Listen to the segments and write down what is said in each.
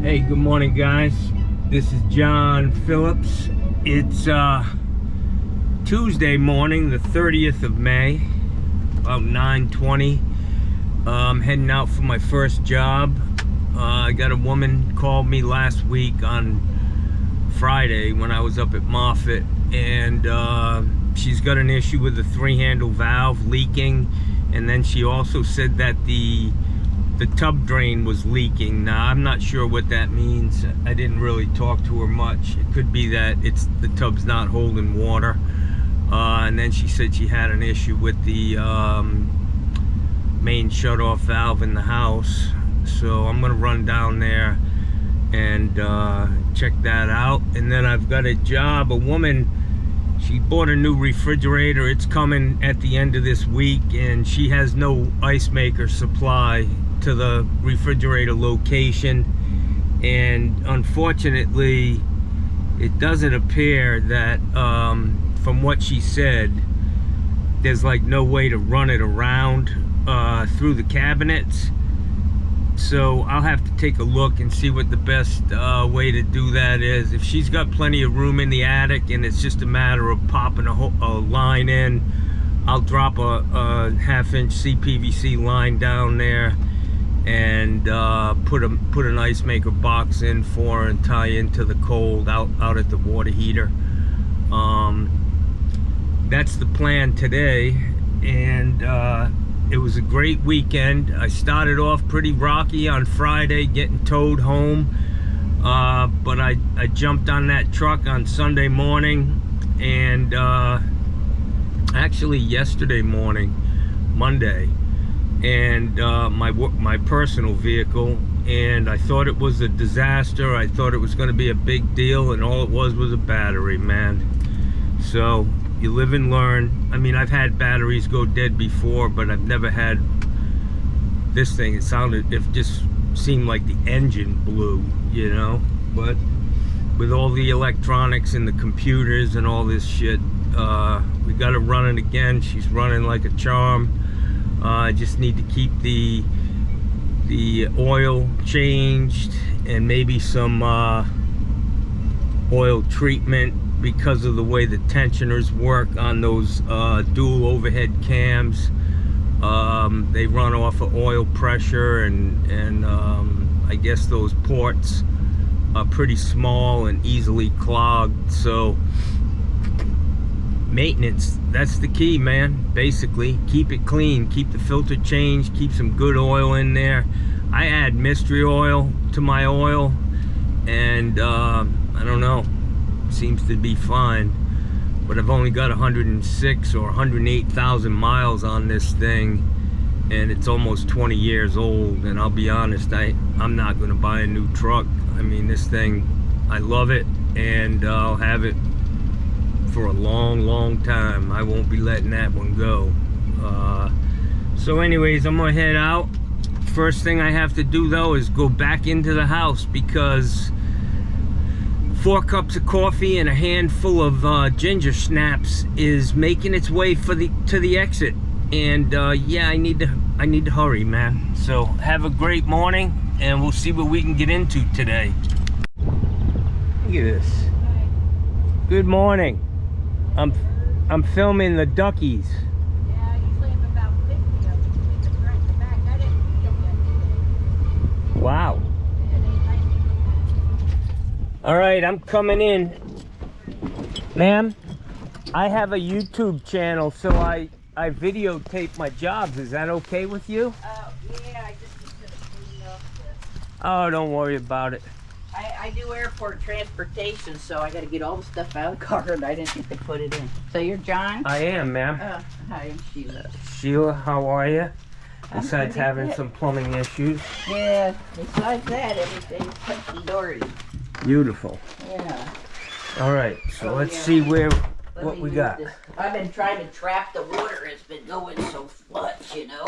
Hey, good morning, guys. This is John Phillips. It's Tuesday morning, the 30th of May, about 9:20. I'm heading out for my first job. I got a woman called me last week on Friday when I was up at Moffett, and she's got an issue with the three-handle valve leaking, and then she also said that the tub drain was leaking. Now, I'm not sure what that means. I didn't really talk to her much. It could be that the tub's not holding water. And then she said she had an issue with the main shut-off valve in the house. So I'm gonna run down there and check that out. And then I've got a job. A woman, she bought a new refrigerator. It's coming at the end of this week, and she has no ice maker supply to the refrigerator location, and unfortunately it doesn't appear that from what she said, there's like no way to run it around through the cabinets. So I'll have to take a look and see what the best way to do that is. If she's got plenty of room in the attic and it's just a matter of popping a line in, I'll drop a 1/2-inch CPVC line down there and put an ice maker box in for her and tie into the cold out at the water heater. That's the plan today, and it was a great weekend. I started off pretty rocky on Friday, getting towed home, but I jumped on that truck on Sunday morning, and actually yesterday morning, Monday, and my personal vehicle, and I thought it was a disaster. I thought it was going to be a big deal, and all it was a battery, man. So you live and learn. I mean, I've had batteries go dead before, but I've never had this thing. It just seemed like the engine blew, you know. But with all the electronics and the computers and all this shit, we got it running again. She's running like a charm. I just need to keep the oil changed and maybe some oil treatment because of the way the tensioners work on those dual overhead cams. They run off of oil pressure, and I guess those ports are pretty small and easily clogged. So maintenance, that's the key, man. Basically, keep it clean, keep the filter changed, keep some good oil in there. I add mystery oil to my oil, and I don't know, seems to be fine. But I've only got 106 or 108,000 miles on this thing, and it's almost 20 years old. And I'll be honest, I'm not going to buy a new truck. I mean, this thing, I love it, and I'll have it for a long time. I won't be letting that one go. So anyways, I'm gonna head out. First thing I have to do though is go back into the house, because 4 cups of coffee and a handful of ginger snaps is making its way to the exit, and yeah, I need to hurry, man. So have a great morning, and we'll see what we can get into today. Look at this. Good morning. I'm filming the duckies. Yeah, I usually have about 50 of them. We just right in the back. I didn't feed them yet. Wow. Yeah, they like All right, I'm coming in. Ma'am, I have a YouTube channel, so I videotape my jobs. Is that okay with you? yeah, I just need to clean up this. Oh, don't worry about it. I do airport transportation, so I got to get all the stuff out of the car, and I didn't think to put it in. So you're John? I am, ma'am. Hi, I'm Sheila. Sheila, how are you? I'm Besides pretty having good. some plumbing issues. Yeah, besides that, everything's hunky-dory. Beautiful. Yeah. All right, so Oh, let's yeah. see what Let me we move got. this. I've been trying to trap the water. It's been going so much, you know.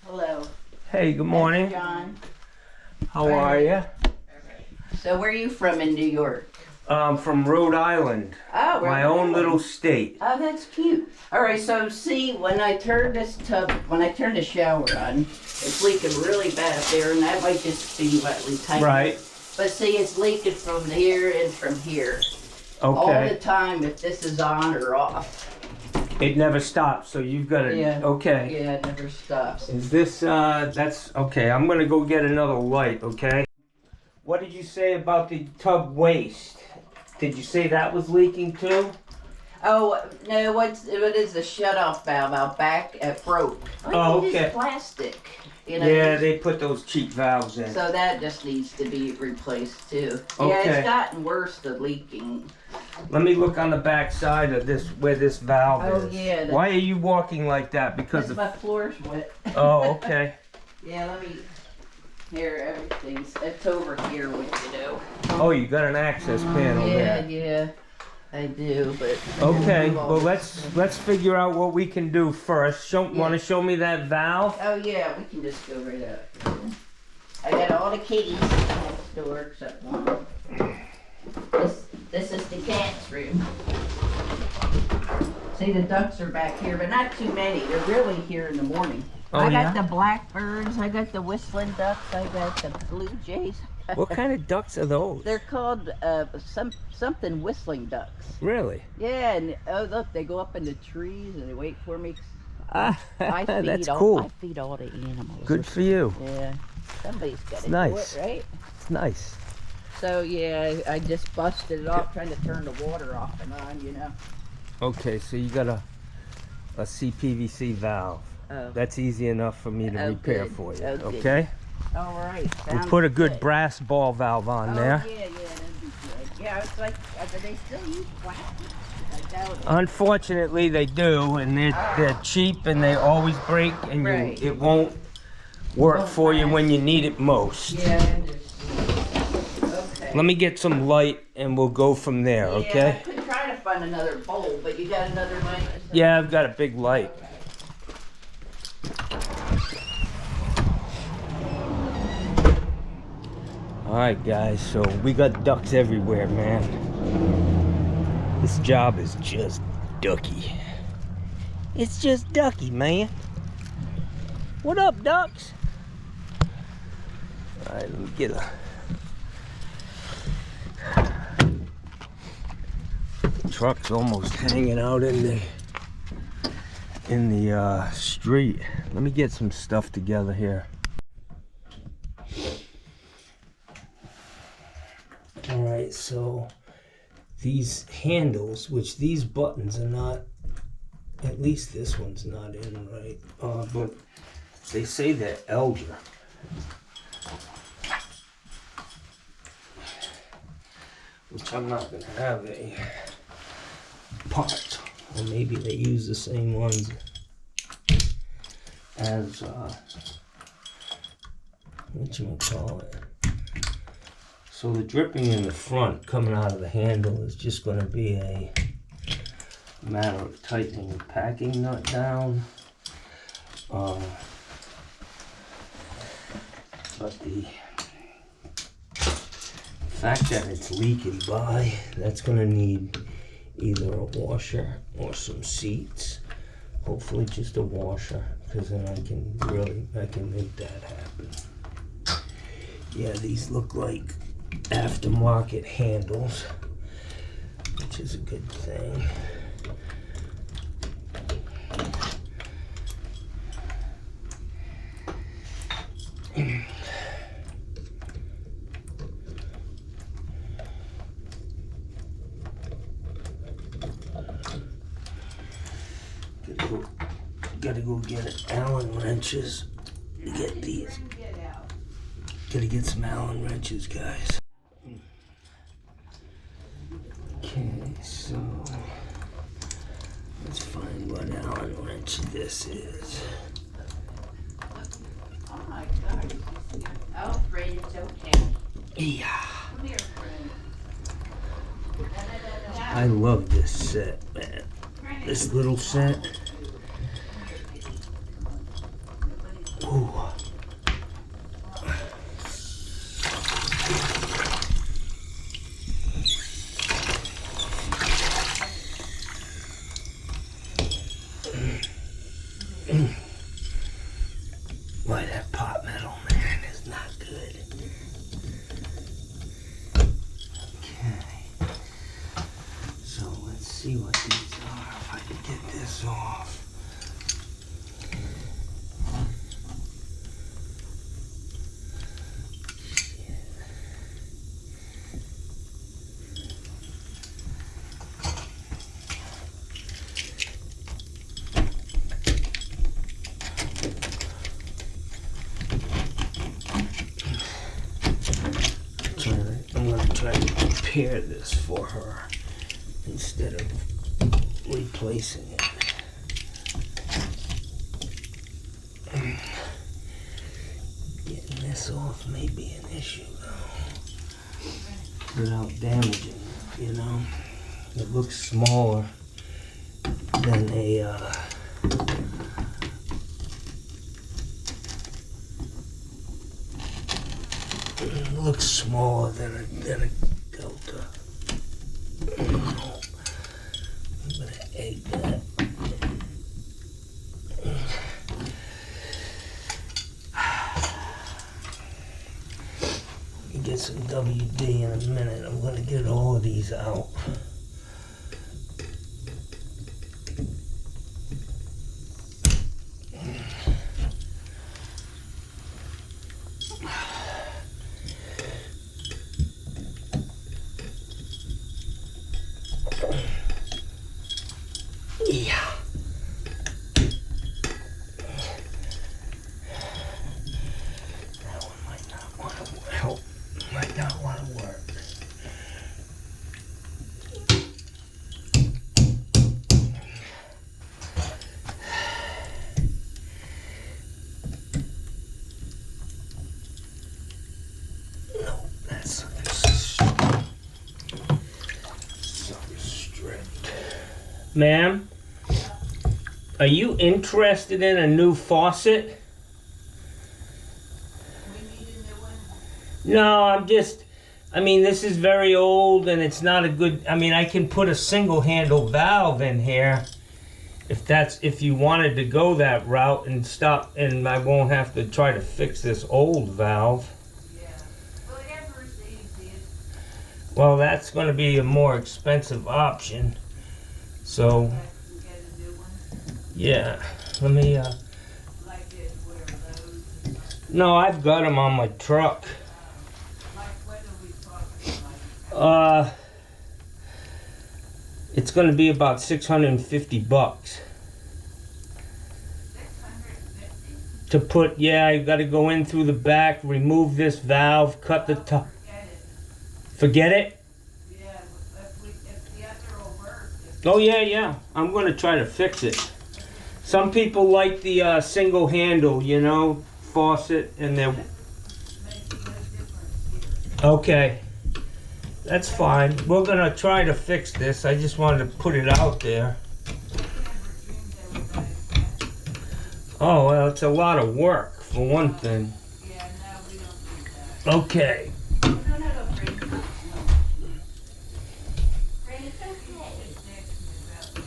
Hello. Hey, good morning. That's John. How are you? So where are you from in New York? From Rhode Island. Oh, My Rhode own Island. little state. Oh, that's cute. All right, so see, when I turn the shower on, it's leaking really bad up there, and that might just be lightly tight. Right. But see, it's leaking from here and from here. All the Okay. time if this is on or off. It never stops, so you've got to, Yeah. okay. Yeah, it never stops. Is this, that's, okay, I'm gonna go get another light, okay? What did you say about the tub waste? Did you say that was leaking too? Oh, no, what is the shut-off valve out back? It broke. Oh, It's okay. plastic. You know, Yeah, they put those cheap valves in. so that just needs to be replaced too. Yeah, Okay. it's gotten worse, the leaking. Let me look on the back side of this, where this valve Oh, is. yeah, Why are you walking like that? Because Because of, my floor's wet. oh, okay. Yeah, let me, here, it's over here with, you know. Oh, you got an access panel Yeah, there. yeah, I do, but. Okay, well let's figure out what we can do first. Want to show me that valve? Oh yeah, we can just go right up. I got all the kitties next door except one. This is the cat's room. See, the ducks are back here, but not too many. They're really here in the morning. Oh, I got yeah? the blackbirds, I got the whistling ducks, I got the blue jays. What kind of ducks are those? They're called something whistling ducks. Really? Yeah, and oh look, they go up in the trees and they wait for me. Ah, I feed that's all, cool. I feed all the animals. Good for you. Yeah, somebody's got to nice. do it, right? It's nice. So yeah, I just busted it off trying to turn the water off and on, you know. Okay, so you got a CPVC valve. Oh, That's easy enough for me to Oh, repair good. for you. Oh, good. Okay? all right. We Sounds put a good brass ball valve on Oh there. yeah, that'd be good. Yeah, it's like, do they still use plastic? I doubt it. Unfortunately, they do, and they're cheap, and they always break, and Right. it won't work Won't for you last. when you need it most. Yeah, I understand. Okay. Let me get some light, and we'll go from there. Yeah, Okay? I could try to find another bowl, but you got another light? Yeah, I've got a big light. All right, guys. So we got ducks everywhere, man. This job is just ducky. It's just ducky, man. What up, ducks? All right, let me get a. The truck's almost hanging out in the street. Let me get some stuff together here. All right, so these handles, which these buttons are not, at least this one's not in right, but they say they're Elger. Which I'm not gonna have a part, or maybe they use the same ones as whatchamacallit. So the dripping in the front coming out of the handle is just going to be a matter of tightening the packing nut down. But the fact that it's leaking by, that's going to need either a washer or some seats. Hopefully just a washer, because then I can make that happen. Yeah, these look like aftermarket handles, which is a good thing. Gotta go get Allen wrenches to get these. Gotta get some Allen wrenches, guys. Okay, so let's find what Allen wrench this is. Oh my God. Oh, Fred, it's okay. Yeah, Come here, Fred. I love this set, man. This little set. Ooh. Why that pot metal, man, is not good. see what these are, if I can get this off. I'm gonna try to repair this for her instead of replacing it. Getting this off may be an issue though, without damaging it, you know. It looks smaller than a it looks smaller than a Delta. I'm gonna egg that. You get some WD in a minute. I'm gonna get all of these out. Yeah. That one might not want to help. Might not want to work. No, that's something stripped. Ma'am? Are you interested in a new faucet? We need a new one. No, I mean, this is very old and it's not a good, I can put a single handle valve in here if you wanted to go that route and stop, and I won't have to try to fix this old valve. Yeah. Whatever is easiest. Well, that's going to be a more expensive option. So, I can get a new one. yeah, let me, Like it, where those. no, I've got them on my truck. Like what are we talking about? It's going to be about $650 $650? to put. Yeah, you got to go in through the back, remove this valve, cut the top. Forget it. Forget it? Yeah, if the other will work. Oh yeah. I'm going to try to fix it. Some people like the single handle, faucet, and they're Makes no difference here. okay. That's fine. We're going to try to fix this. I just wanted to put it out there. We never dreamed they were gonna catch. Oh, well, it's a lot of work, for one thing. Yeah, no, we don't need that. Okay. No, Brandon. Brandon, it's okay. Just ask me about the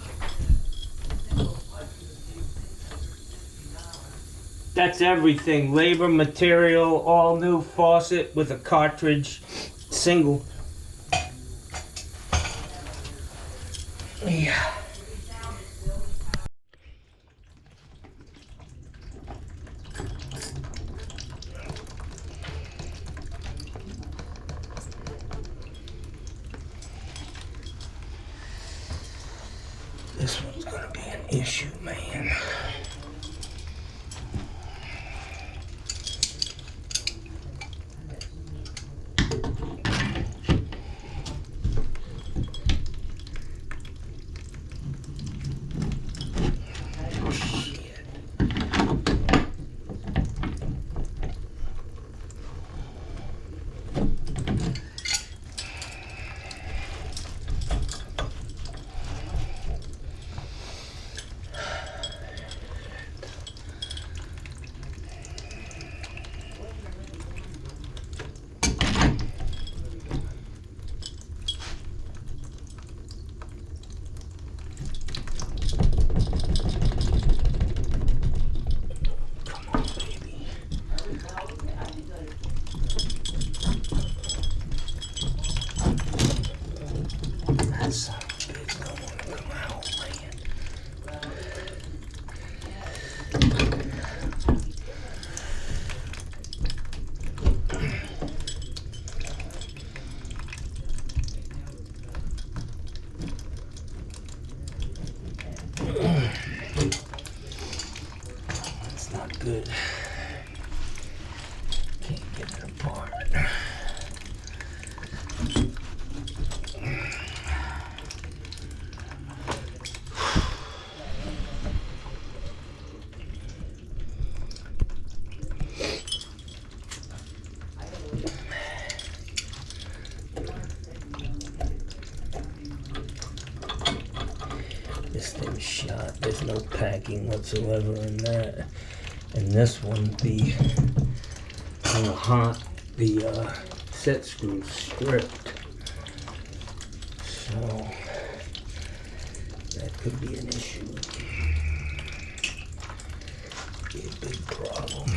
simple faucet would be $650. That's everything. Labor, material, all new faucet with a cartridge, single. Yeah. This one's gonna be an issue, man. This thing's shot. There's no packing whatsoever in that. And this one, the set screws stripped. So that could be an issue. Be a big problem.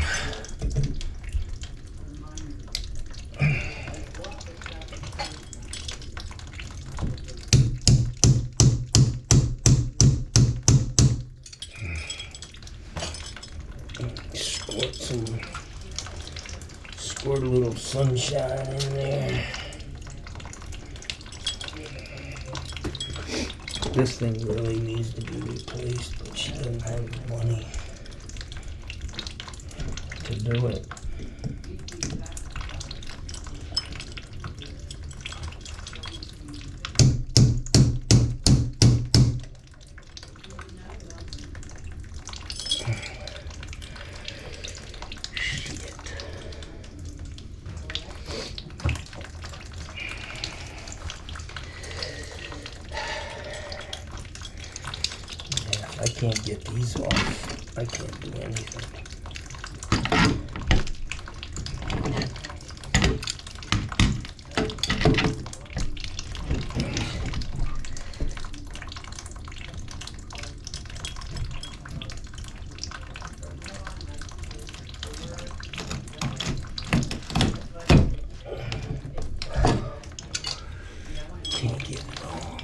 Squirt a little sunshine in there. This thing really needs to be replaced, but she doesn't have the money to do it. I can't get these off. I can't do anything. Can't get it off.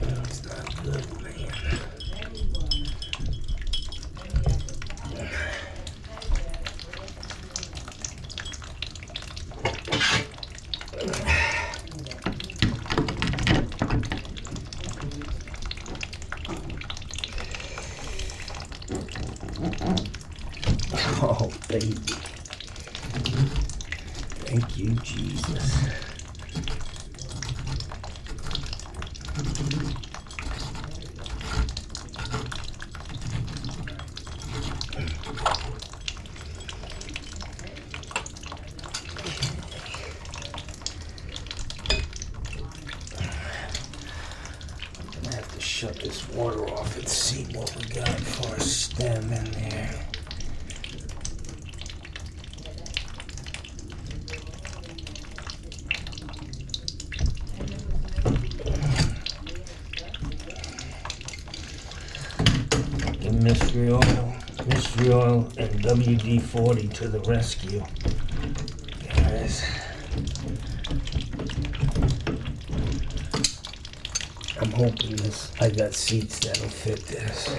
That's not good, man. Oh, baby. Thank you, Jesus. I'm gonna have to shut this water off and see what we got for a stem in there. Mystery Oil and WD-40 to the rescue, guys. I'm hoping I got seats that'll fit this.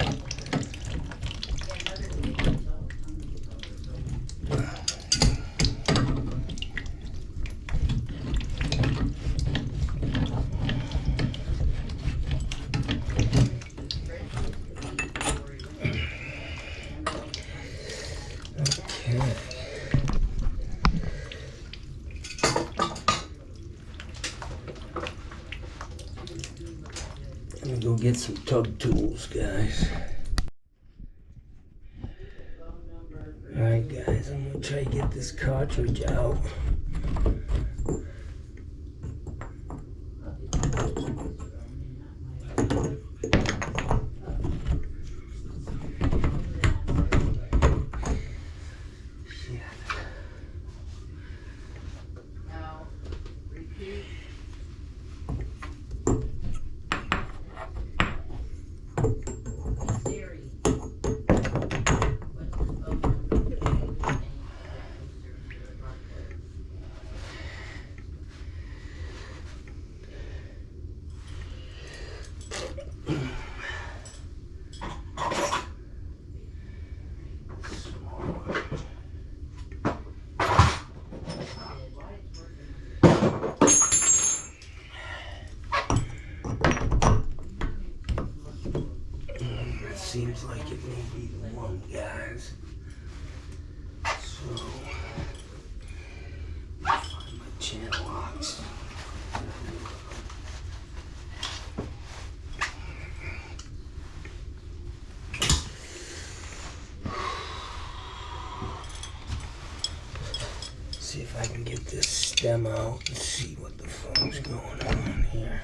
Let me go get some tug tools, guys. Alright, guys, I'm gonna try to get this cartridge out. seems like it may be the one, guys. So, find my channel locks. See if I can get this stem out and see what the fuck's going on here.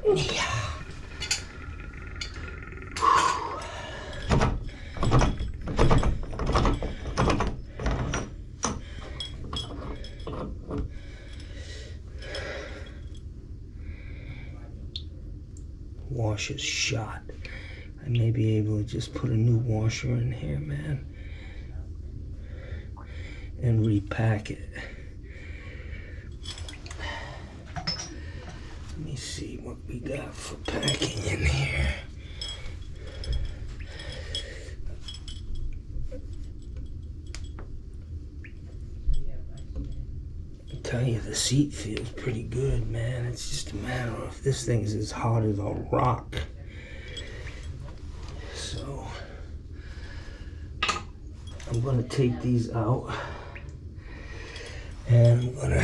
Yeah. Washer's shot. I may be able to just put a new washer in here, man, and repack it. Let me see what we got for packing in here. I tell you, the seat feels pretty good, man. It's just a matter of this thing's as hard as a rock. So I'm gonna take these out, and I'm gonna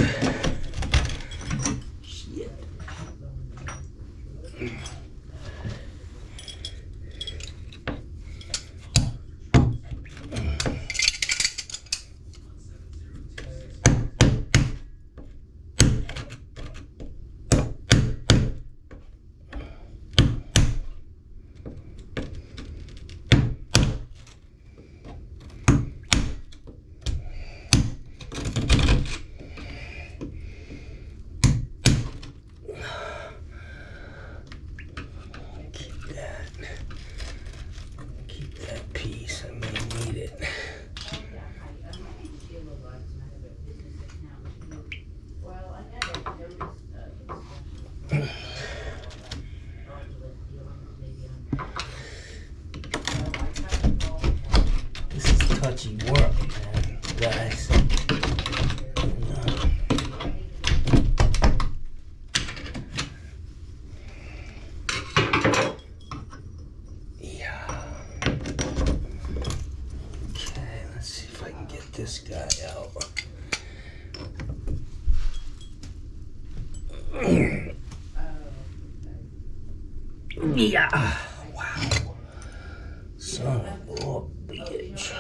touchy work, man, guys. Yeah. Okay, let's see if I can get this guy out. Yeah. Wow. Son of a bitch.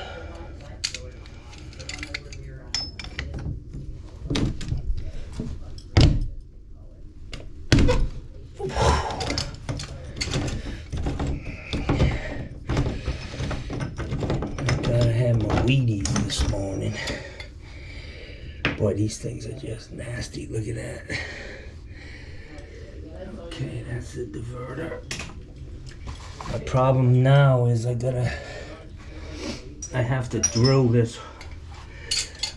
Wheaties this morning. Boy, these things are just nasty. Look at that. Okay, that's the diverter. My problem now is I have to drill this.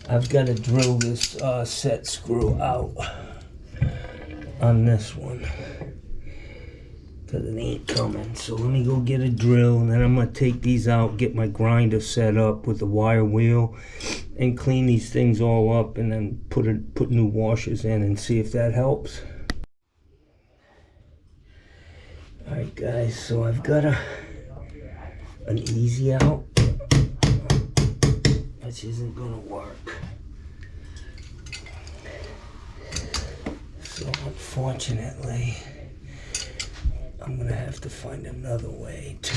I've got to drill this set screw out on this one, because it ain't coming. So let me go get a drill, and then I'm gonna take these out, get my grinder set up with the wire wheel, and clean these things all up, and then put new washers in and see if that helps. Alright guys, so I've got an easy out, which isn't gonna work. So unfortunately, I'm gonna have to find another way to.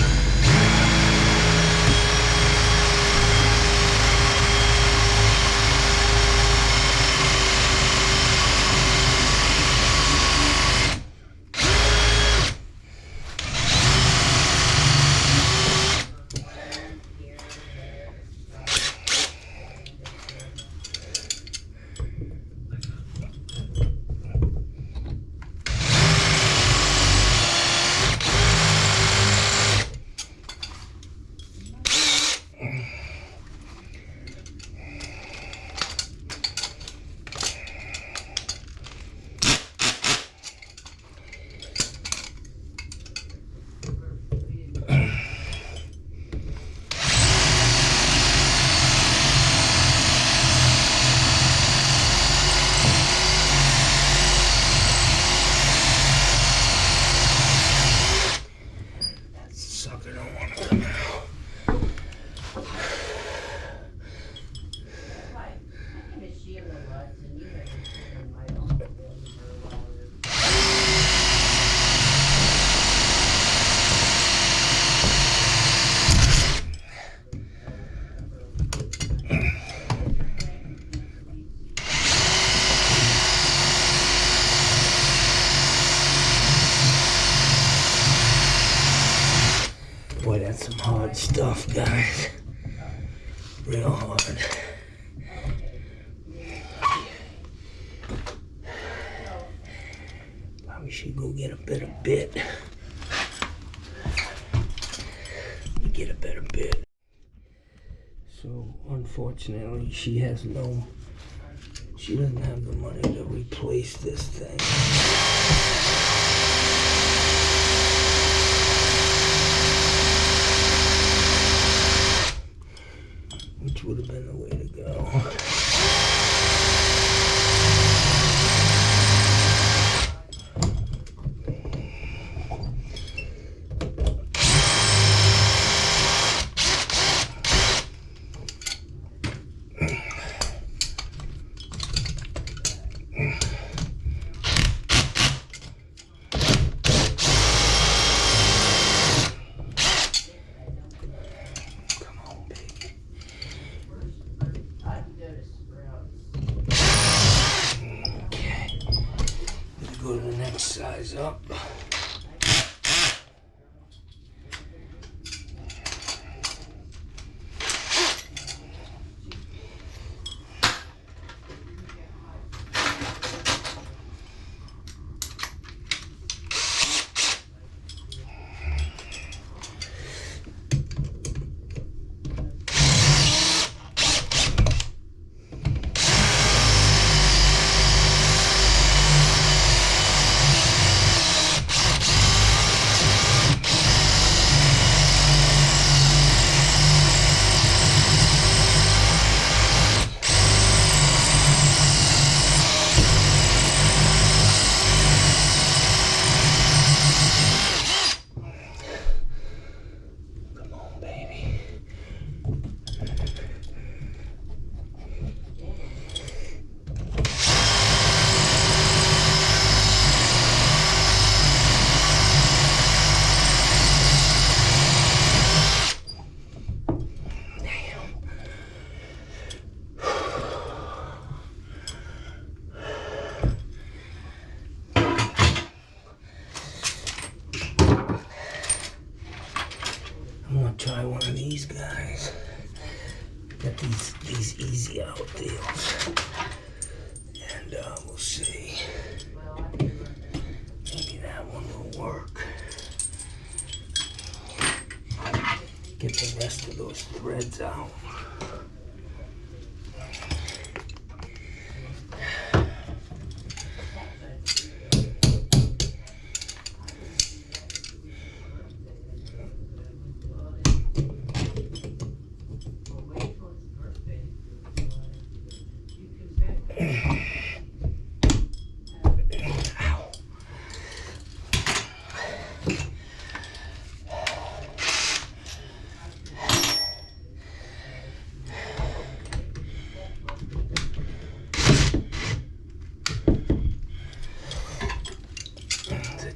some hard stuff, guys. Real hard. Probably should go get a better bit. Get a better bit. So unfortunately, she doesn't have the money to replace this thing. Which would have been the way to go. Go to the next size up. Try one of these guys. Got these easy out deals, and we'll see. Maybe that one will work. Get the rest of those threads out.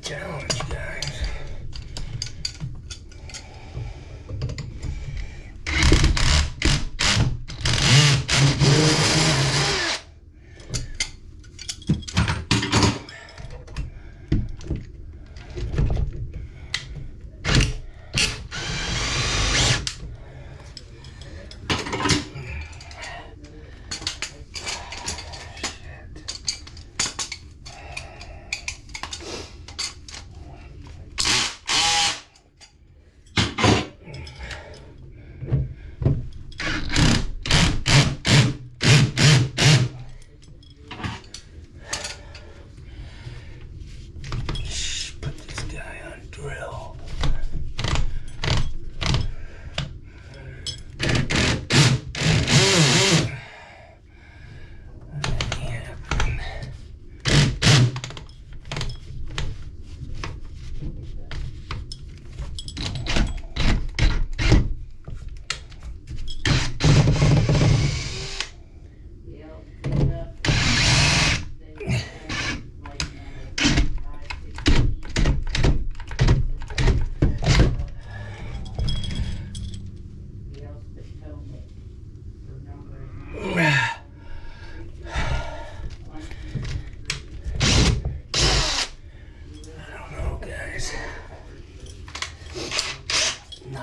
Challenge, guys.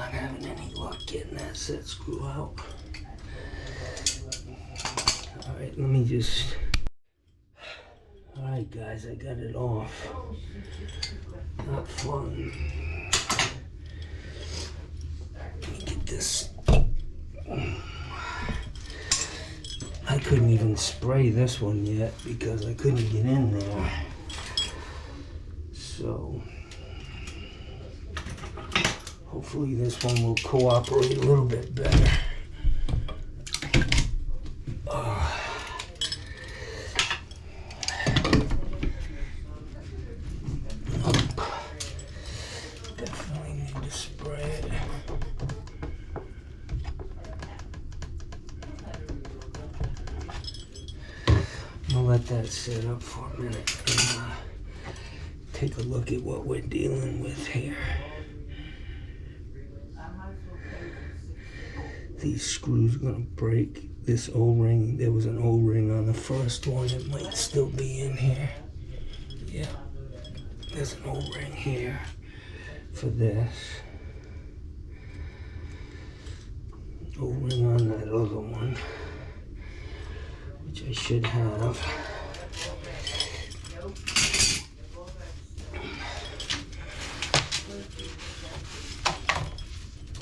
not having any luck getting that set screw out. Alright, let me just... Alright guys, I got it off. Not fun. Let me get this. I couldn't even spray this one yet because I couldn't get in there. So hopefully this one will cooperate a little bit better. Definitely need to spray it. I'm gonna let that sit up for a minute and take a look at what we're dealing with here. These screws are gonna break. This O-ring, there was an O-ring on the first one. It might still be in here. Yeah, there's an O-ring here for this. O-ring on that other one, which I should have.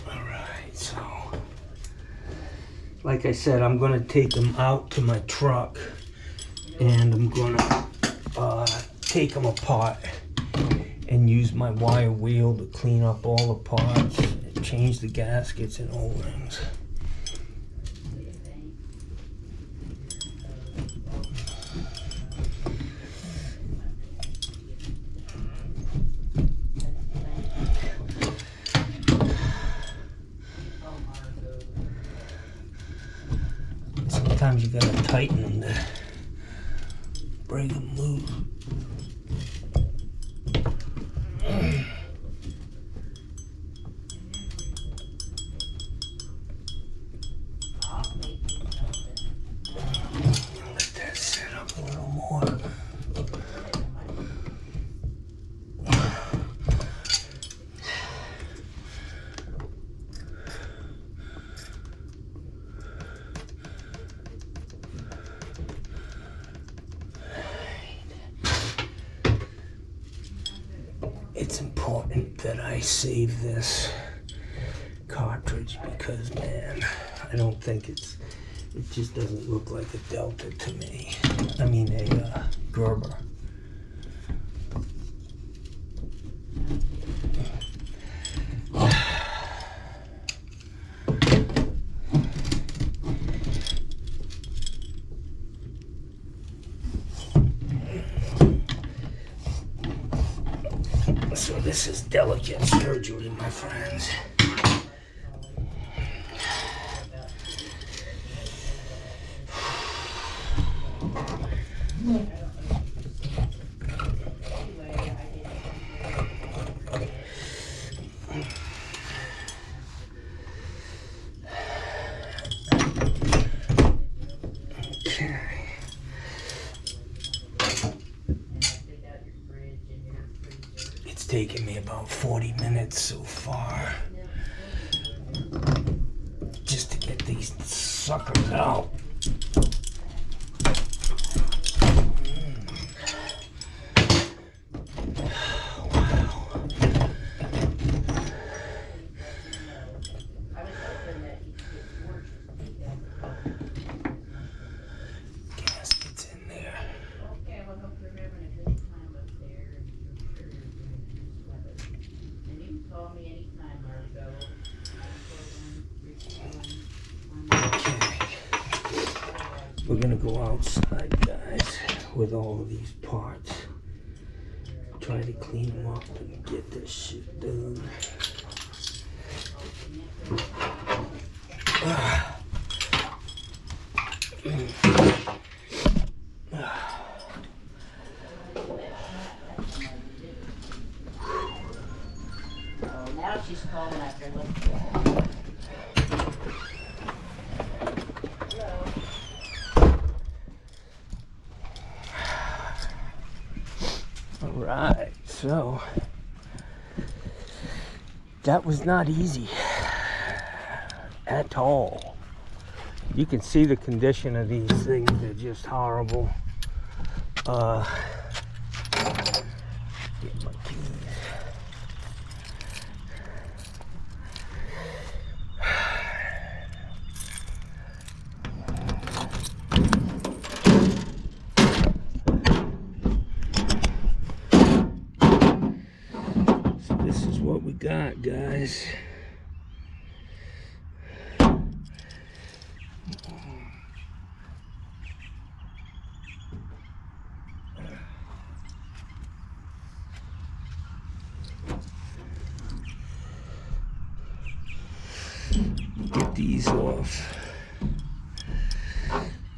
Alright, so like I said, I'm gonna take them out to my truck and I'm gonna take them apart and use my wire wheel to clean up all the parts and change the gaskets and O-rings. Sometimes you gotta tighten them to break them loose. Let that sit up a little more. It's important that I save this cartridge because, man, I don't think it just doesn't look like a Delta to me. I mean a Gerber. So this is delicate surgery, my friends. It's taken me about 40 minutes so far just to get these suckers out. We're gonna go outside, guys, with all of these parts. Try to clean them up and get this shit done. Now she's calling after lunch. Alright, so that was not easy. at all. You can see the condition of these things. They're just horrible. Get my keys. So this is what we got, guys. Get these off.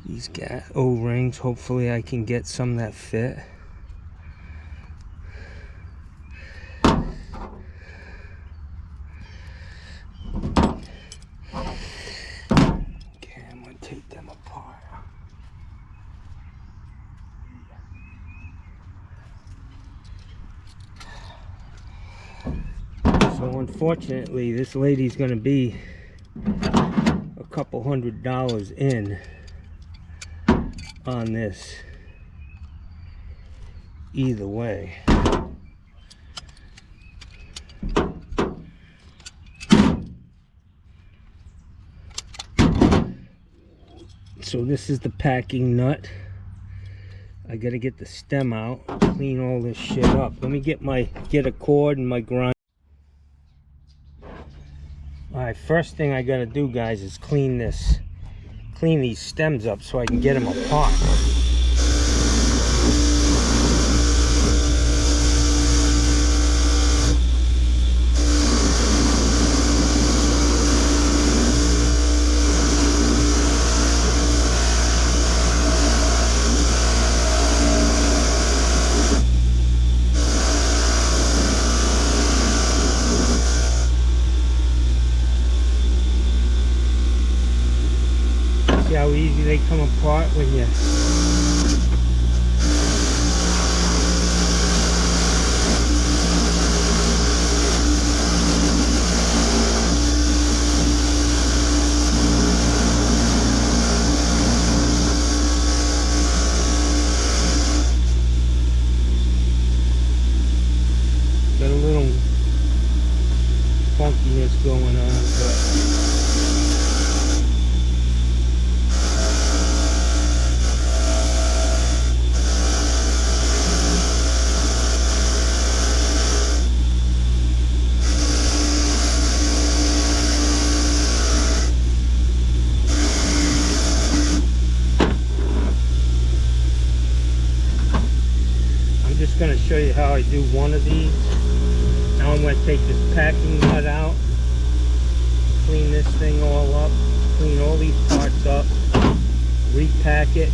These gas O-rings. Hopefully I can get some that fit. Okay, I'm gonna take them apart. So unfortunately, this lady's gonna be a couple $100 in on this either way. So this is the packing nut. I gotta get the stem out, clean all this shit up. Let me get a cord and my grind. Alright, first thing I gotta do, guys, is clean these stems up so I can get them apart. See how easy they come apart when you got a little funkiness going on, but just going to show you how I do one of these. Now I'm going to take this packing nut out, clean this thing all up, clean all these parts up, repack it.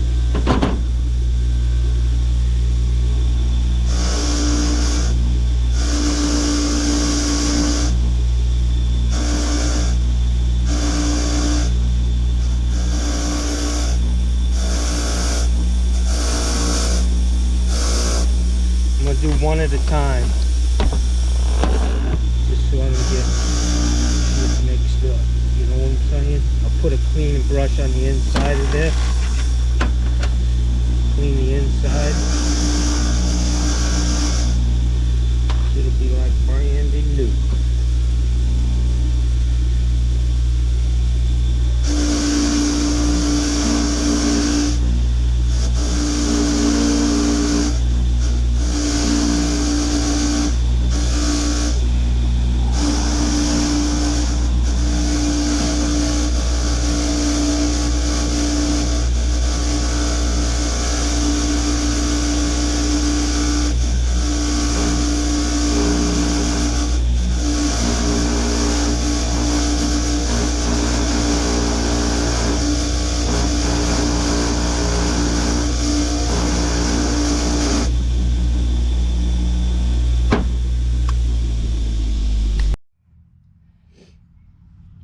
Do one at a time, just so I don't get mixed up. You know what I'm saying? I'll put a clean brush on the inside of this, clean the inside. It'll be like brand new.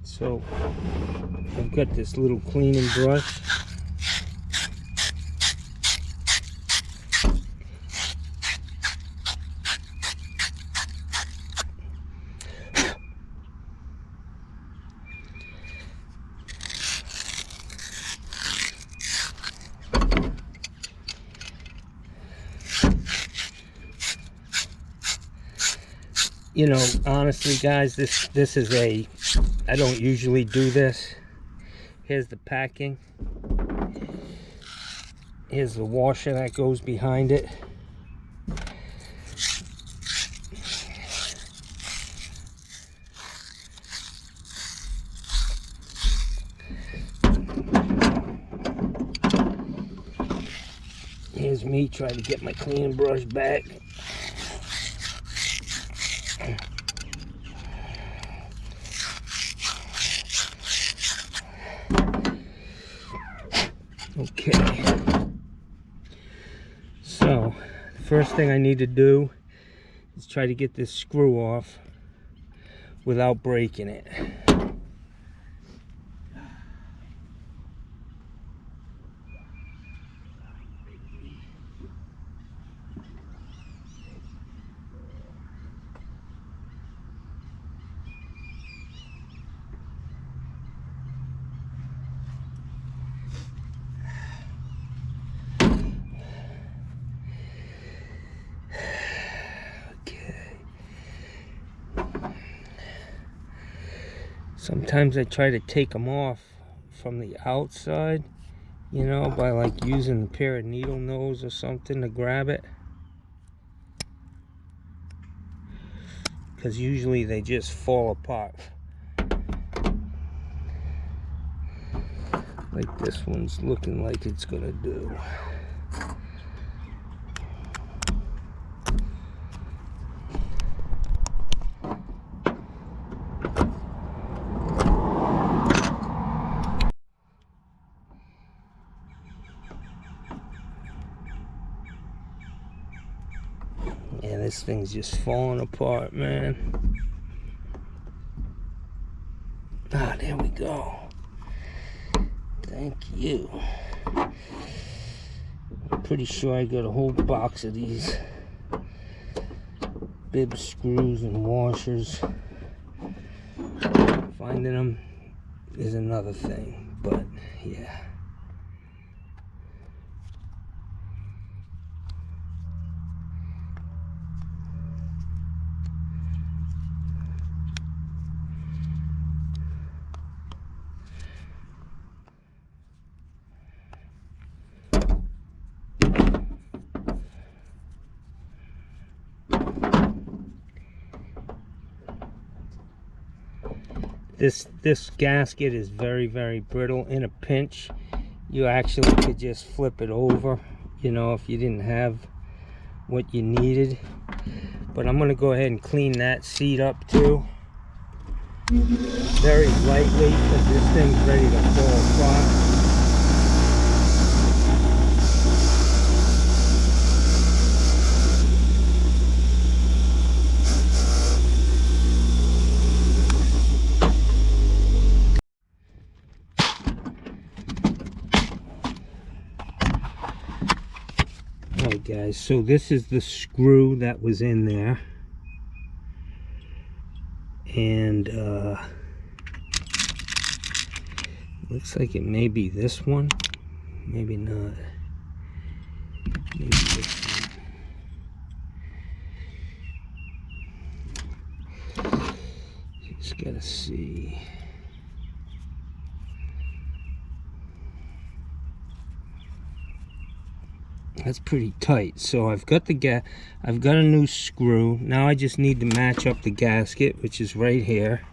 So I've got this little cleaning brush. you know, honestly, guys, this is a, I don't usually do this. Here's the packing. Here's the washer that goes behind it. Here's me trying to get my cleaning brush back. Okay. So, the first thing I need to do is try to get this screw off without breaking it. Sometimes I try to take them off from the outside, you know, by like using a pair of needle nose or something to grab it. Because usually they just fall apart. Like this one's looking like it's gonna do. Yeah, this thing's just falling apart, man. Ah, there we go. Thank you. I'm pretty sure I got a whole box of these bib screws and washers. Finding them is another thing, but yeah. This gasket is very, very brittle. In a pinch, you actually could just flip it over, you know, if you didn't have what you needed. But I'm gonna go ahead and clean that seat up too, very lightly, because this thing's ready to fall apart. Alright guys, so this is the screw that was in there, and looks like it may be this one, maybe not, maybe this one. Just gotta see. That's pretty tight. So I've got I've got a new screw. Now I just need to match up the gasket, which is right here.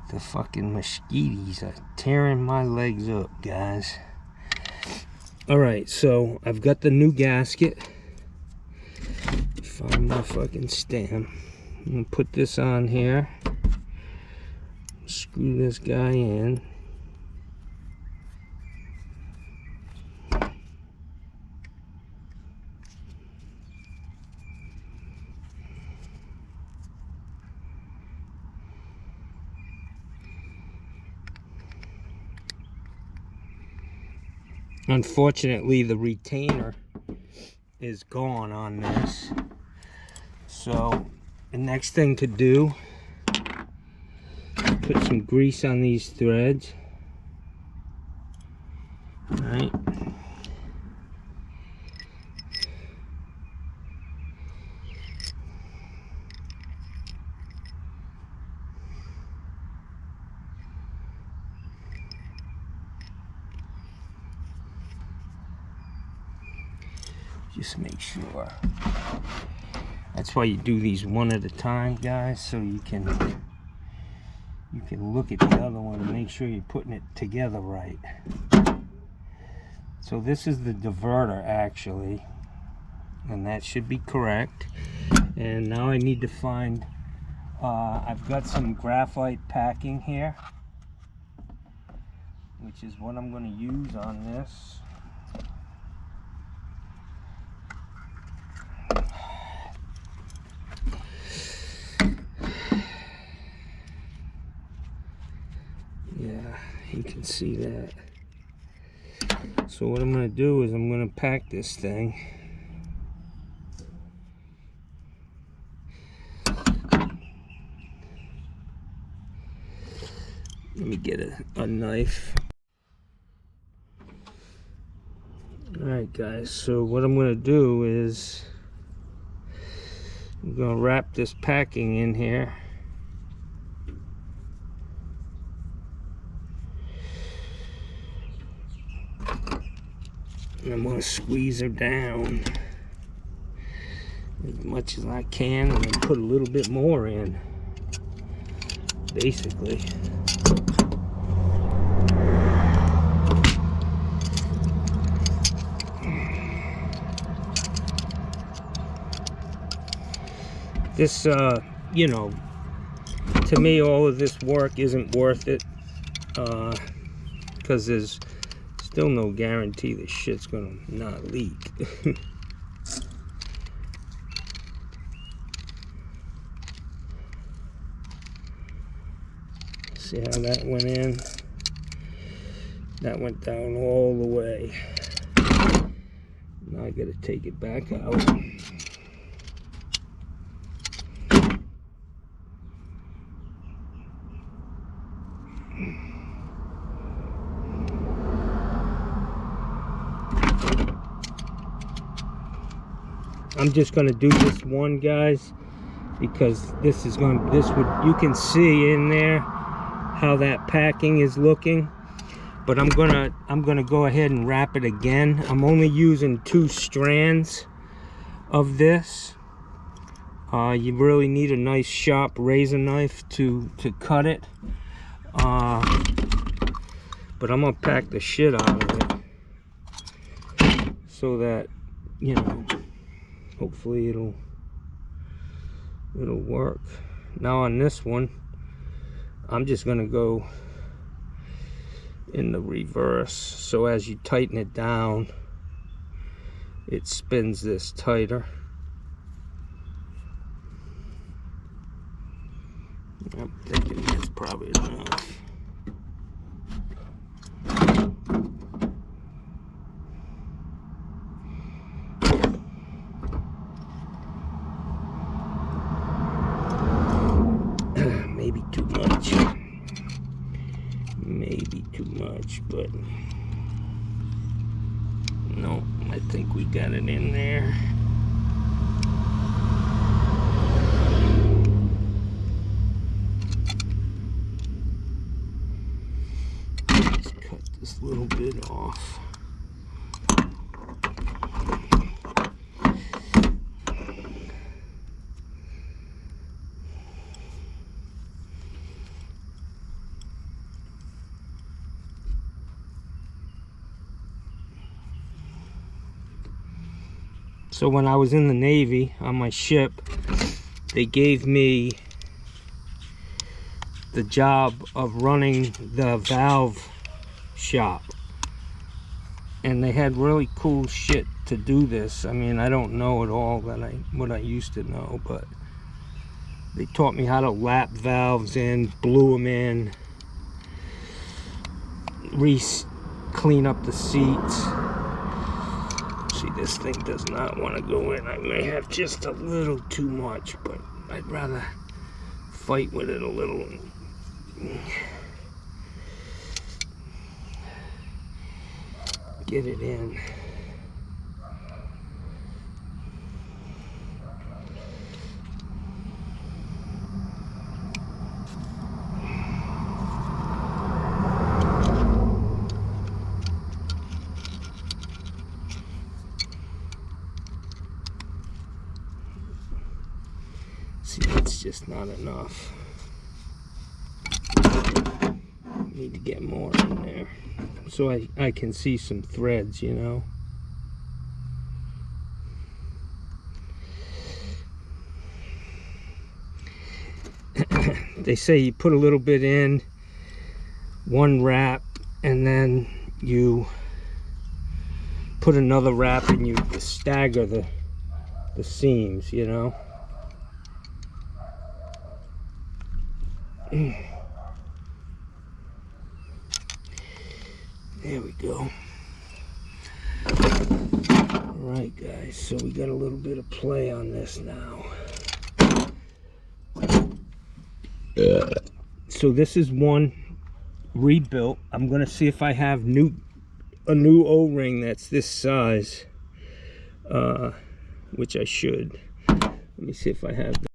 The fucking mosquitoes are tearing my legs up, guys. Alright, so I've got the new gasket. Find my fucking stem. I'm gonna put this on here. Screw this guy in. Unfortunately, the retainer is gone on this. So the next thing to do, put some grease on these threads. All right. Just make sure. That's why you do these one at a time, guys, so you can look at the other one and make sure you're putting it together right. So this is the diverter, actually, and that should be correct. And now I need to find, I've got some graphite packing here, which is what I'm going to use on this. Yeah, you can see that. So what I'm going to do is I'm going to pack this thing. Let me get a knife. Alright guys, so what I'm going to do is I'm going to wrap this packing in here. And I'm going to squeeze her down as much as I can and then put a little bit more in, basically. This, you know, to me all of this work isn't worth it, because there's still no guarantee this shit's gonna not leak. See how that went in? That went down all the way. Now I gotta take it back out. I'm just going to do this one, guys, because this would, you can see in there how that packing is looking. But I'm gonna go ahead and wrap it again. I'm only using 2 strands of this. You really need a nice sharp razor knife to cut it. But I'm gonna pack the shit out of it so that, you know, hopefully it'll work. Now on this one, I'm just gonna go in the reverse, so as you tighten it down, it spins this tighter. I'm thinking that's probably enough. Maybe too much. Maybe too much, but no, I think we got it in there. Let's cut this little bit off. So when I was in the Navy on my ship, they gave me the job of running the valve shop. And they had really cool shit to do this. I mean, I don't know at all what I used to know, but they taught me how to lap valves in, blew them in, clean up the seats. See, this thing does not want to go in. I may have just a little too much, but I'd rather fight with it a little. Get it in. See, it's just not enough. Need to get more in there so I can see some threads, you know. They say you put a little bit in one wrap and then you put another wrap and you stagger the seams, you know. There we go. Alright guys, so we got a little bit of play on this now. So this is one rebuilt. I'm gonna see if I have a new O-ring that's this size, which I should. Let me see if I have that.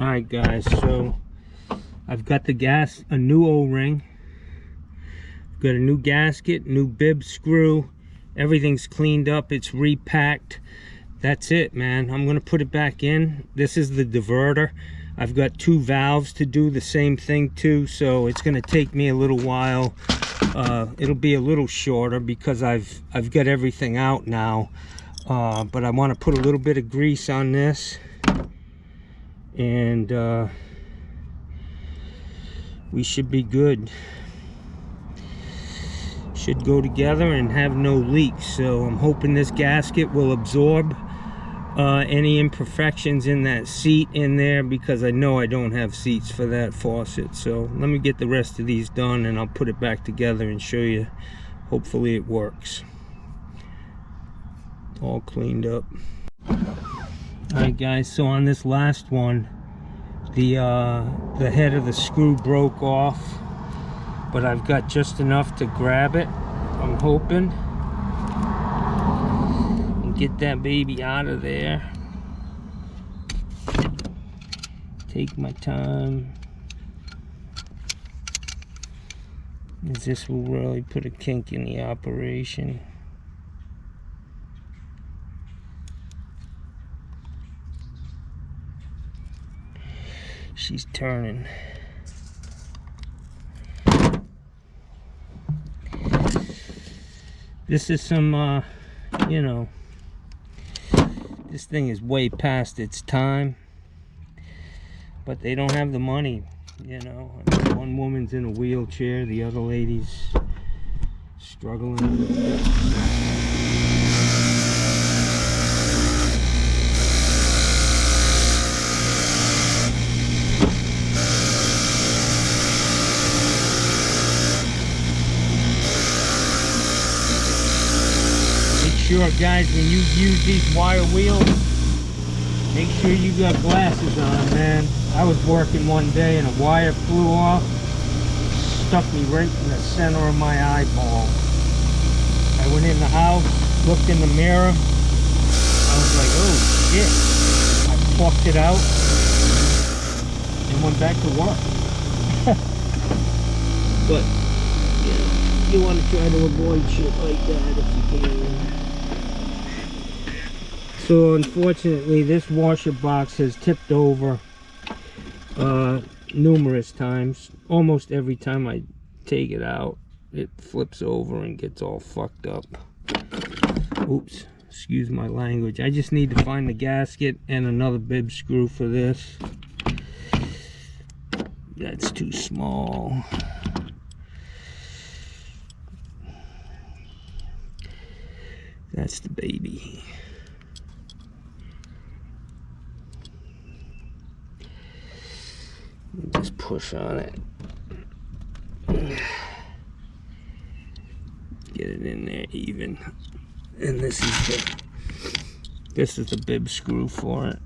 Alright guys, so I've got a new O-ring. Got a new gasket, new bib screw. Everything's cleaned up, it's repacked. That's it, man. I'm gonna put it back in. This is the diverter. I've got 2 valves to do the same thing too, so it's gonna take me a little while. It'll be a little shorter because I've got everything out now. But I want to put a little bit of grease on this, and we should be good. Should go together and have no leaks. So I'm hoping this gasket will absorb any imperfections in that seat in there, because I know I don't have seats for that faucet. So let me get the rest of these done and I'll put it back together and show you. Hopefully it works. All cleaned up. Alright guys, so on this last one, the head of the screw broke off, but I've got just enough to grab it, I'm hoping, and get that baby out of there. Take my time, as this will really put a kink in the operation. She's turning. This is some, you know, this thing is way past its time, but they don't have the money, you know. I mean, one woman's in a wheelchair, the other lady's struggling a little bit. Sure, guys, when you use these wire wheels, make sure you got glasses on, man. I was working one day and a wire flew off, stuck me right in the center of my eyeball. I went in the house, looked in the mirror, I was like, oh shit. I plucked it out and went back to work. But, you know, you want to try to avoid shit like that if you can. So unfortunately, this washer box has tipped over numerous times. Almost every time I take it out, it flips over and gets all fucked up. Oops, excuse my language. I just need to find the gasket and another bib screw for this. That's too small. That's the baby. Just push on it. Get it in there even. And this is the bib screw for it.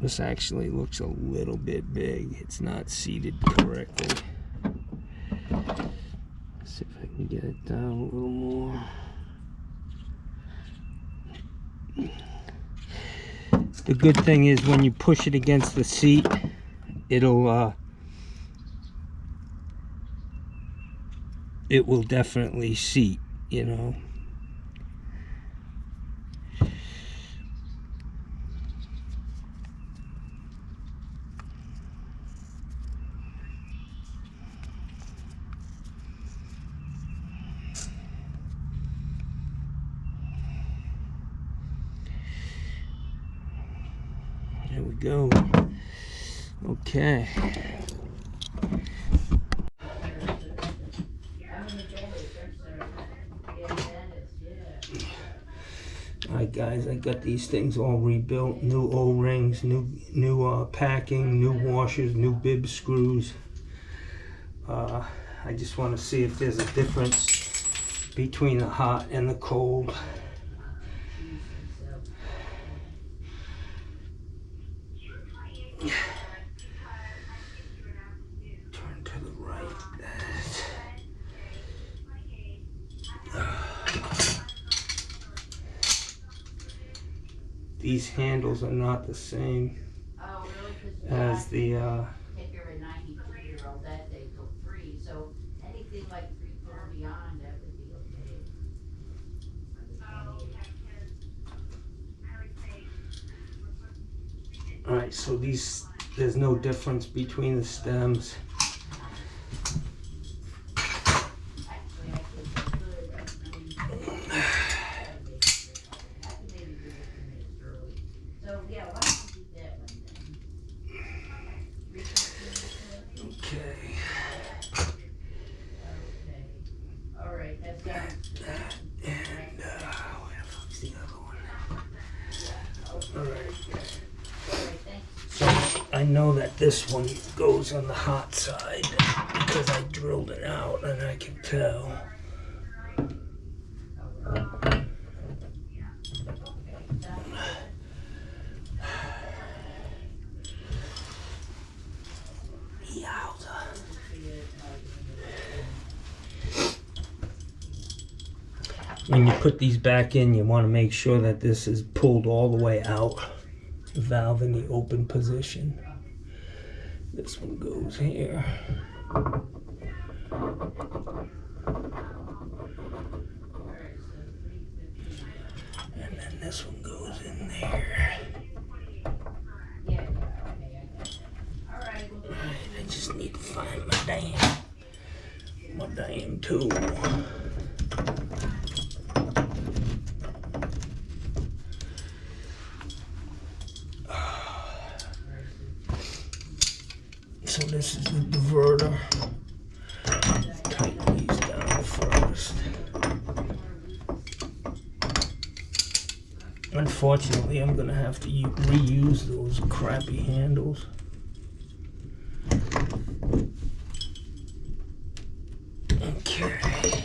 This actually looks a little bit big. It's not seated correctly. Let's see if I can get it down a little more. The good thing is when you push it against the seat, it will definitely seat, you know. There we go. Okay. Alright guys, I got these things all rebuilt. New O-rings, new packing, new washers, new bib screws. I just want to see if there's a difference between the hot and the cold. Turn to the right. These handles are not the same as the Take care of a 92-year-old that day till 3, so anything like 3 or beyond, that would be okay. Alright, so there's no difference between the stems. I know that this one goes on the hot side because I drilled it out and I can tell. When you put these back in, you want to make sure that this is pulled all the way out. The valve in the open position. This one goes here. And then this one goes in there. Alright, I just need to find my damn tool. So this is the diverter. Tighten these down first. Unfortunately, I'm gonna have to reuse those crappy handles. Okay.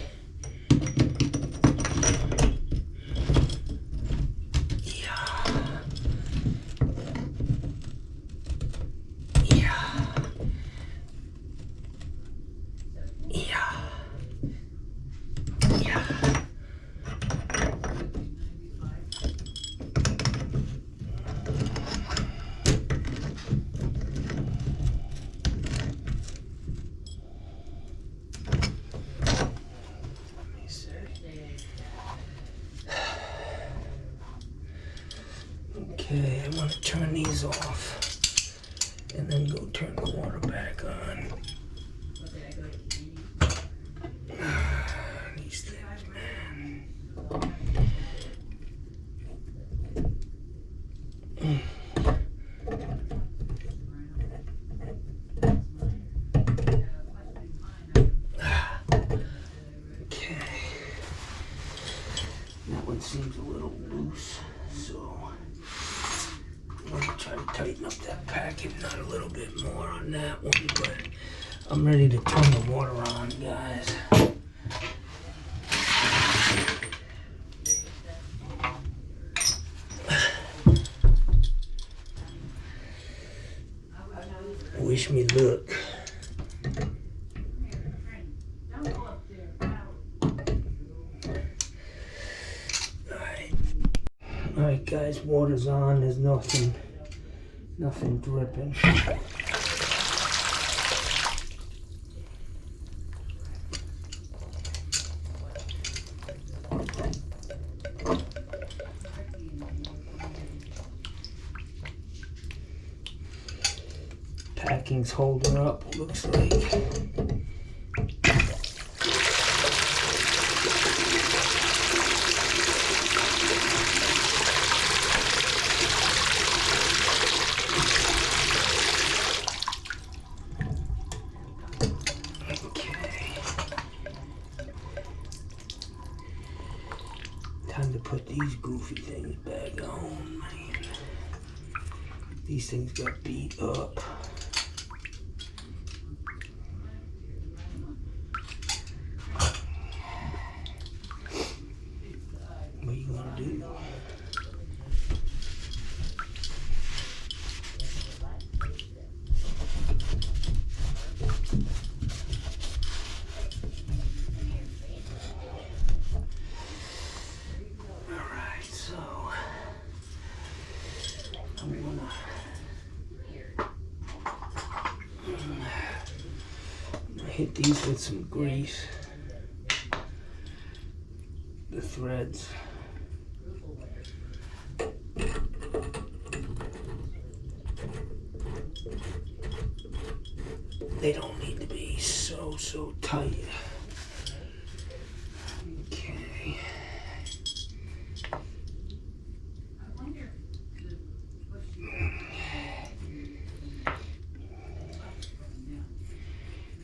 Okay, I want to turn these off and then go turn the water back on. These things, man. Okay. That one seems a little loose, so I'm going to try to tighten up that packet, not a little bit more on that one, but I'm ready to turn the water on, guys. Wish me luck. Alright guys, water's on, there's nothing dripping. Packing's holding up, looks like. Time to put these goofy things back on, man. These things got beat up. What are you gonna do? Hit these with some grease, the threads. They don't need to be so tight. Okay.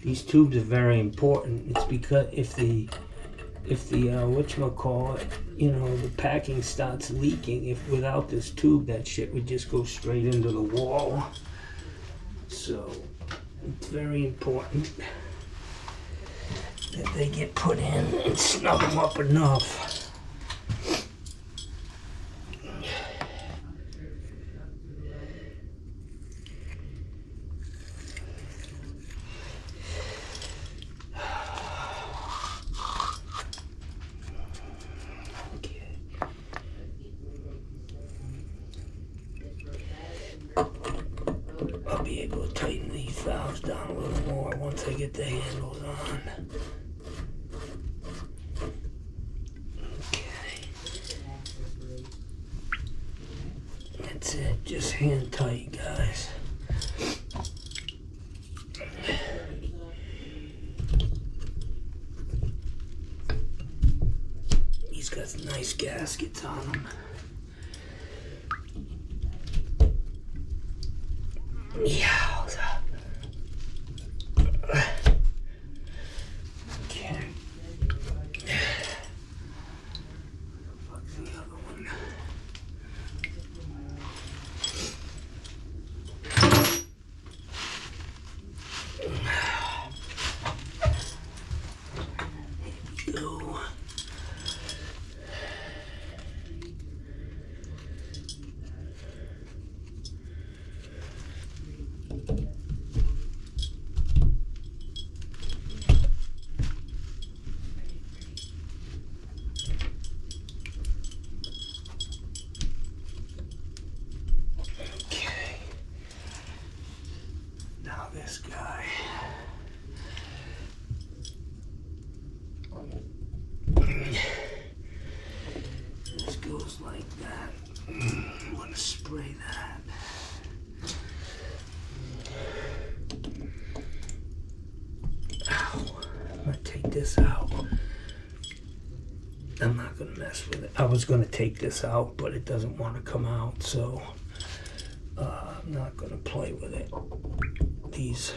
These tubes are very important. It's because if the whatchamacallit, you know, the packing starts leaking, if without this tube, that shit would just go straight into the wall. So it's very important that they get put in and snug them up enough. I'll be able to tighten these valves down a little more once I get the handles on. Okay. That's it, just hand tight, guys. These got nice gaskets on them. Yeah. Okay. What's the other one? Here we go. This guy. This goes like that. I'm gonna spray that. Ow. I'm gonna take this out. I'm not gonna mess with it. I was gonna take this out, but it doesn't want to come out, so I'm not gonna play with it. These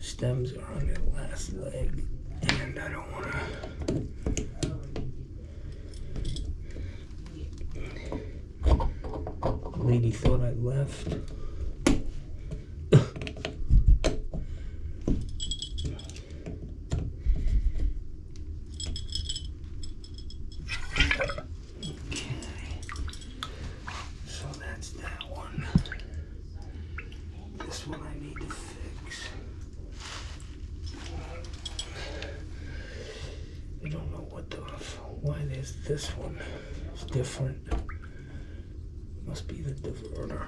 stems are on the last leg, and I don't want to. Lady thought I left. this one is different. Must be the diverter.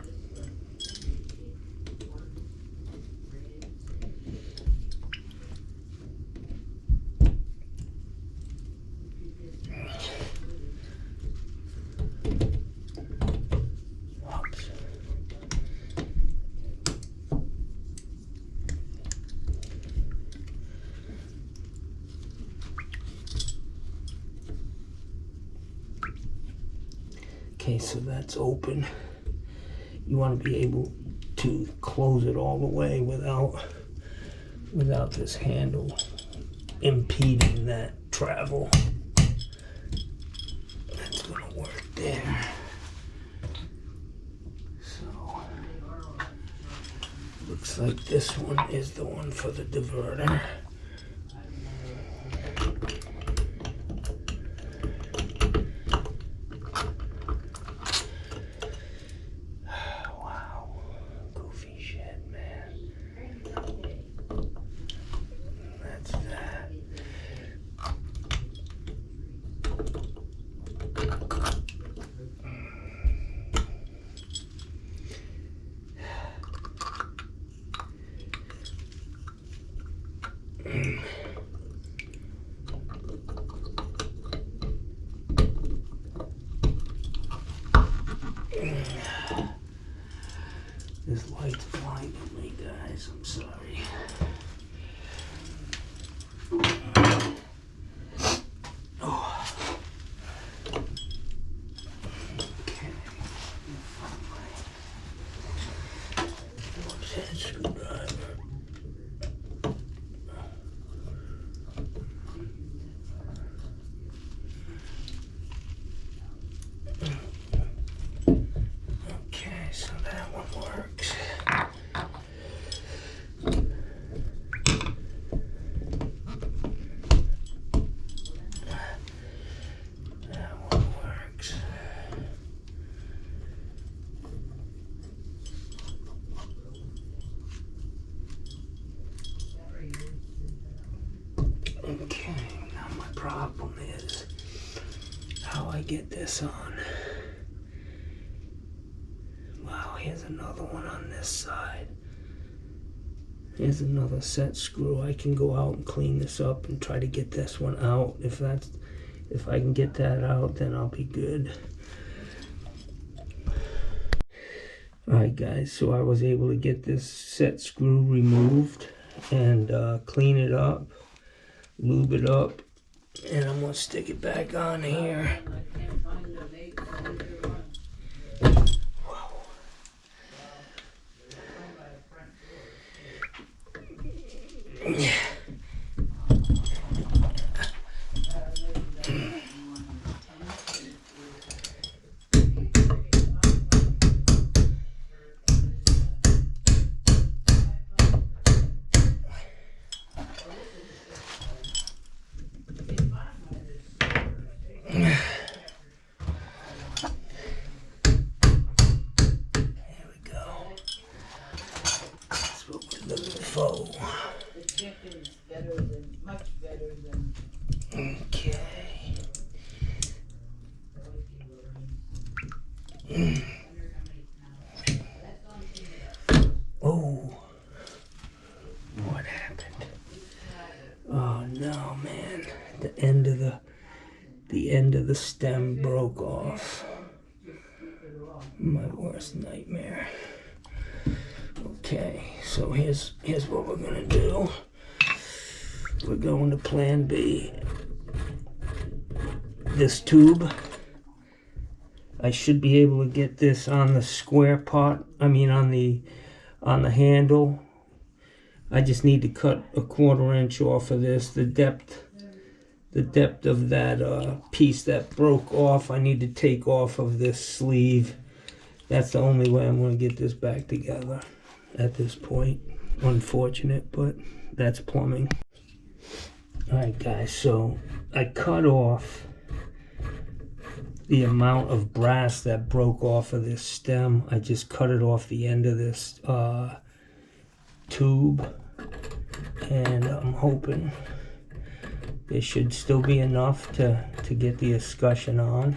Okay, so that's open. You want to be able to close it all the way without this handle impeding that travel. That's gonna work there. So looks like this one is the one for the diverter. This light's blinding me, guys. I'm sorry. Oh. Okay. What's that screwdriver? Okay, so that one works. That one works. Okay, now my problem is how I get this on. Wow, here's another one on this side. Here's another set screw. I can go out and clean this up and try to get this one out. If I can get that out, then I'll be good. Alright guys, so I was able to get this set screw removed and clean it up, lube it up, and I'm gonna stick it back on here. The chicken's much better than. Okay. Oh, what happened? Oh no, man! The end of the stem broke off. My worst nightmare. Okay, so here's what we're gonna do. We're going to plan B. This tube, I should be able to get this on the square part. I mean on the handle. I just need to cut a 1/4 inch off of this. The depth of that piece that broke off, I need to take off of this sleeve. That's the only way I'm going to get this back together at this point. Unfortunate, but that's plumbing. Alright guys, so I cut off the amount of brass that broke off of this stem. I just cut it off the end of this tube, and I'm hoping there should still be enough to get the escutcheon on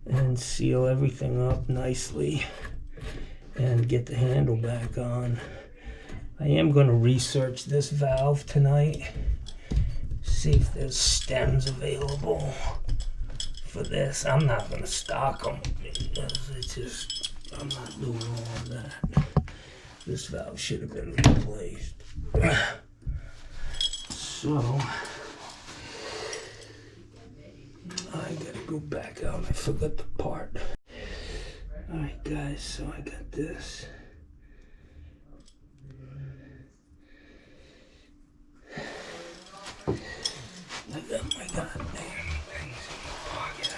and seal everything up nicely and get the handle back on. I am going to research this valve tonight, see if there's stems available for this. I'm not going to stock them because I'm not doing all of that. This valve should have been replaced. So I gotta go back out. I forgot the part. Alright guys, so I got this. I got my goddamn things in my pocket.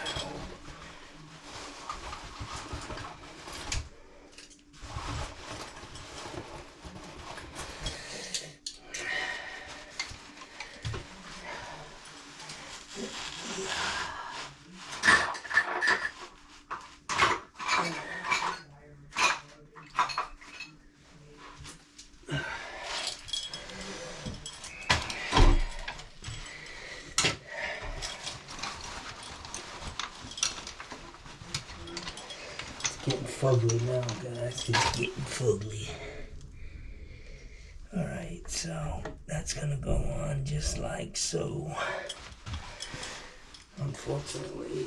Getting fugly now, guys. It's getting fugly. Alright, so that's gonna go on just like so. Unfortunately,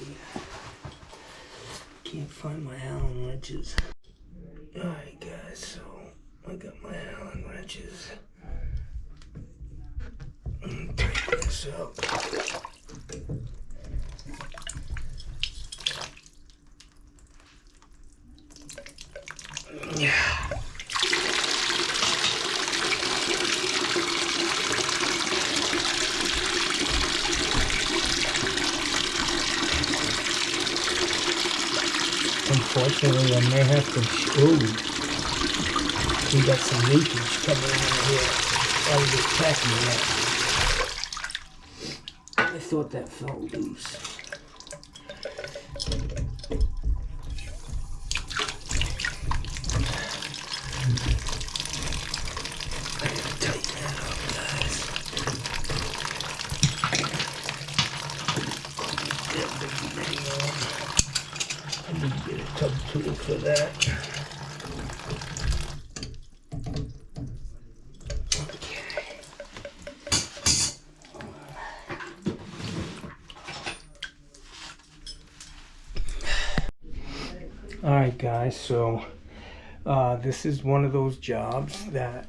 can't find my Allen wrenches. Alright, guys, so I got my Allen wrenches. Take this up. Yeah. Unfortunately, I may have to. Ooh, we got some leakage coming out of here. Out of this packing. I thought that felt loose. Get a tub tool for that. Okay. Alright guys, so this is one of those jobs that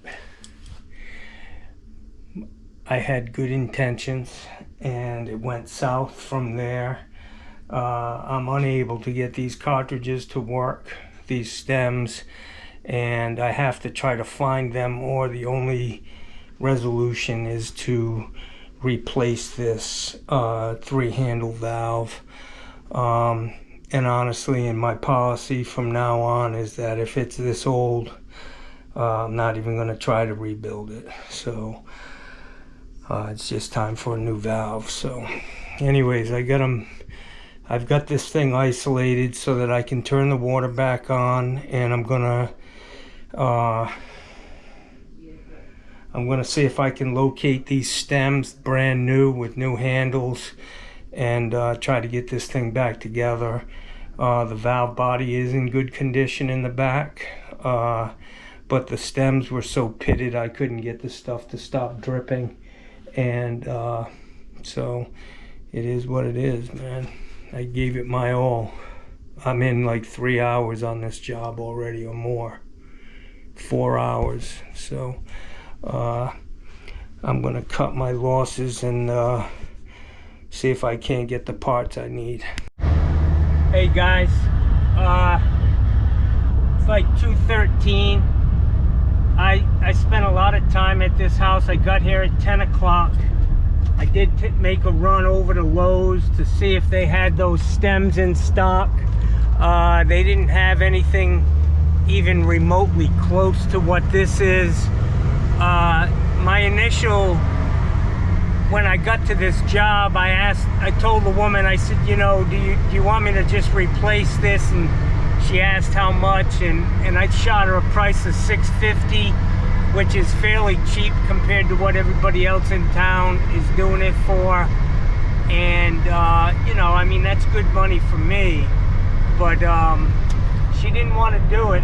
I had good intentions and it went south from there. I'm unable to get these cartridges to work, these stems, and I have to try to find them, or the only resolution is to replace this 3-handle valve. And honestly, in my policy from now on is that if it's this old, I'm not even going to try to rebuild it. So it's just time for a new valve. So anyways, I've got this thing isolated so that I can turn the water back on, and I'm gonna see if I can locate these stems brand new with new handles and try to get this thing back together. The valve body is in good condition in the back, but the stems were so pitted I couldn't get the stuff to stop dripping, and so it is what it is, man. I gave it my all. I'm in like 3 hours on this job already, or more. 4 hours. So I'm gonna cut my losses and see if I can't get the parts I need. Hey guys, it's like 2:13. I spent a lot of time at this house. I got here at 10 o'clock. I did make a run over to Lowe's to see if they had those stems in stock. They didn't have anything even remotely close to what this is. My initial, when I got to this job, I told the woman, I said, you know, do you want me to just replace this? And she asked how much, and I shot her a price of $650. which is fairly cheap compared to what everybody else in town is doing it for. And you know, I mean, that's good money for me, but she didn't want to do it,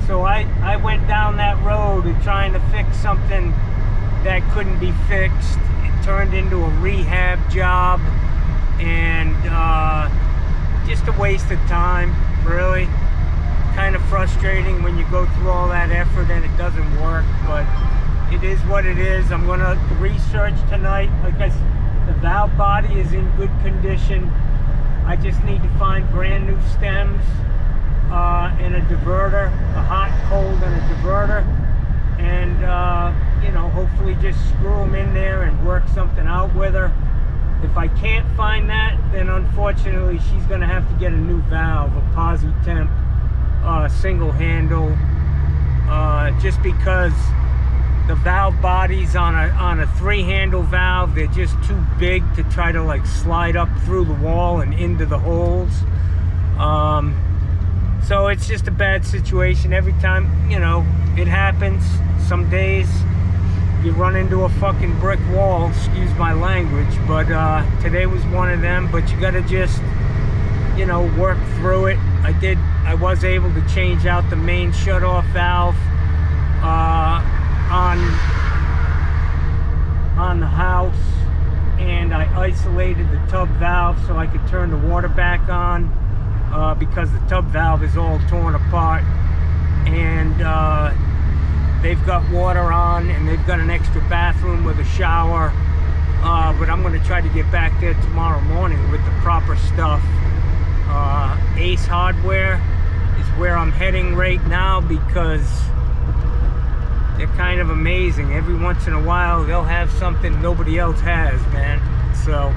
so I went down that road of trying to fix something that couldn't be fixed. It turned into a rehab job, and just a waste of time, really. Kind of frustrating when you go through all that effort and it doesn't work, but it is what it is. I'm gonna research tonight. Like I said, the valve body is in good condition. I just need to find brand new stems and a diverter, a hot, cold, and a diverter, and you know, hopefully just screw them in there and work something out with her. If I can't find that, then unfortunately she's gonna have to get a new valve, a Posi-Temp single handle, just because the valve bodies on a 3-handle valve, they're just too big to try to like slide up through the wall and into the holes. So it's just a bad situation every time, you know, it happens. Some days you run into a fucking brick wall, excuse my language, but today was one of them. But you gotta just, you know, work through it. I was able to change out the main shutoff valve on the house, and I isolated the tub valve so I could turn the water back on, because the tub valve is all torn apart, and they've got water on, and they've got an extra bathroom with a shower, but I'm going to try to get back there tomorrow morning with the proper stuff. Ace Hardware is where I'm heading right now, because they're kind of amazing. Every once in a while they'll have something nobody else has, man. So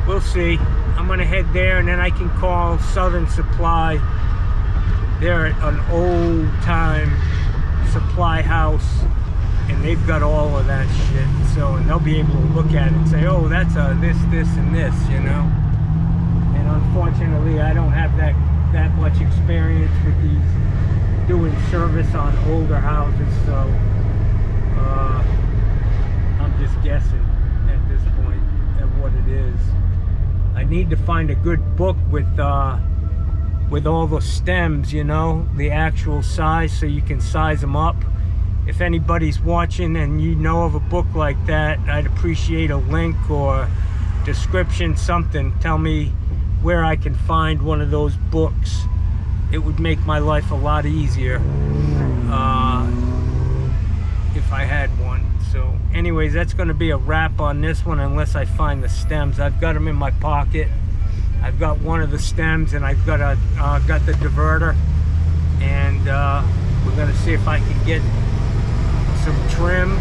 we'll see. I'm gonna head there, and then I can call Southern Supply. They're an old time supply house, and they've got all of that shit. So, and they'll be able to look at it and say, oh, that's a this, and this, you know. And unfortunately, I don't have that much experience with these doing service on older houses, so I'm just guessing at this point at what it is. I need to find a good book with all the stems, you know, the actual size, so you can size them up. If anybody's watching and you know of a book like that, I'd appreciate a link or description, something. Tell me where I can find one of those books. It would make my life a lot easier if I had one. So anyways, that's going to be a wrap on this one, unless I find the stems. I've got them in my pocket. I've got one of the stems, and I've got got the diverter, and we're going to see if I can get some trim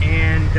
and